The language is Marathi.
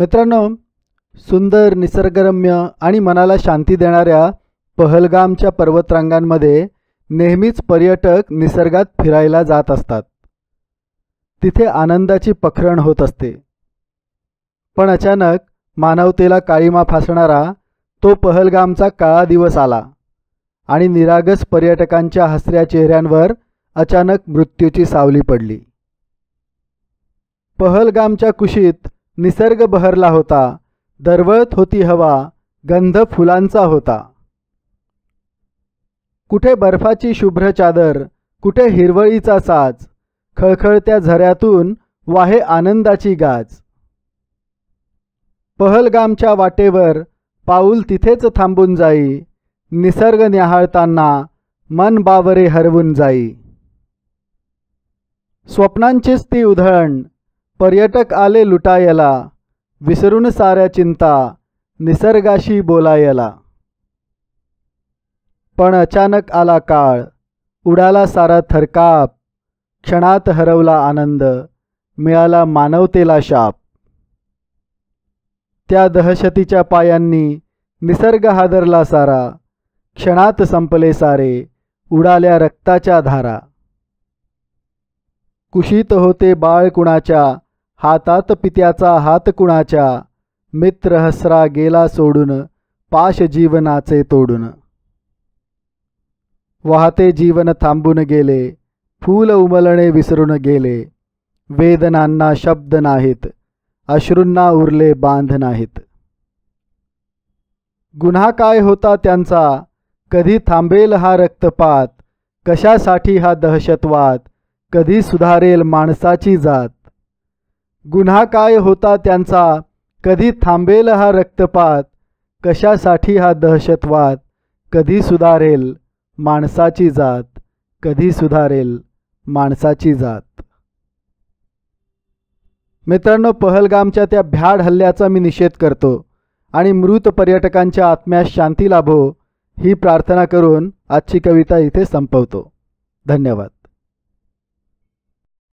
मित्रांनो, सुंदर निसर्गरम्य आणि मनाला शांती देणाऱ्या पहलगामच्या पर्वतरांगांमध्ये नेहमीच पर्यटक निसर्गात फिरायला जात असतात। तिथे आनंदाची पखरण होत असते। पण अचानक मानवतेला काळीमा फासणारा तो पहलगामचा काळा दिवस आला आणि निरागस पर्यटकांच्या हसऱ्या चेहऱ्यांवर अचानक मृत्यूची सावली पडली। पहलगामच्या कुशीत निसर्ग बहरला होता, दरवळत होती हवा, गंध फुलांचा होता। कुठे बर्फाची शुभ्र चादर, कुठे हिरवळीचा साज, खळखळत्या झऱ्यातून वाहे आनंदाची गाज। पहलगामच्या वाटेवर पाऊल तिथेच थांबून जाई, निसर्ग न्याहाळताना मन बावरे हरवून जाई। स्वप्नांचीच ती उधळण, पर्यटक आले लुटायला, विसरून साऱ्या चिंता निसर्गाशी बोलायला। पण अचानक आला काळ, उडाला सारा थरकाप, क्षणात हरवला आनंद, मिळाला मानवतेला शाप। त्या दहशतीच्या पायांनी निसर्ग हादरला सारा, क्षणात संपले सारे, उडाल्या रक्ताच्या धारा। कुशीत होते बाळ कुणाच्या, हातात पित्याचा हात कुणाच्या, मित्र हसरा गेला सोडून, पाश जीवनाचे तोडून। वाहते जीवन थांबून गेले, फूल उमलणे विसरून गेले, वेदनांना शब्द नाहीत, अश्रूंना उरले बांध नाहीत। गुन्हा काय होता त्यांचा, कधी थांबेल हा रक्तपात, कशासाठी हा दहशतवाद, कधी सुधारेल माणसाची जात। गुन्हा काय होता त्यांचा, कधी थांबेल हा रक्तपात, कशासाठी हा दहशतवाद, कधी सुधारेल माणसाची जात, कधी सुधारेल माणसाची जात। मित्रांनो, पहलगामच्या त्या भ्याड हल्ल्याचा मी निषेध करतो आणि मृत पर्यटकांच्या आत्म्यास शांती लाभो ही प्रार्थना करून आजची कविता इथे संपवतो। धन्यवाद।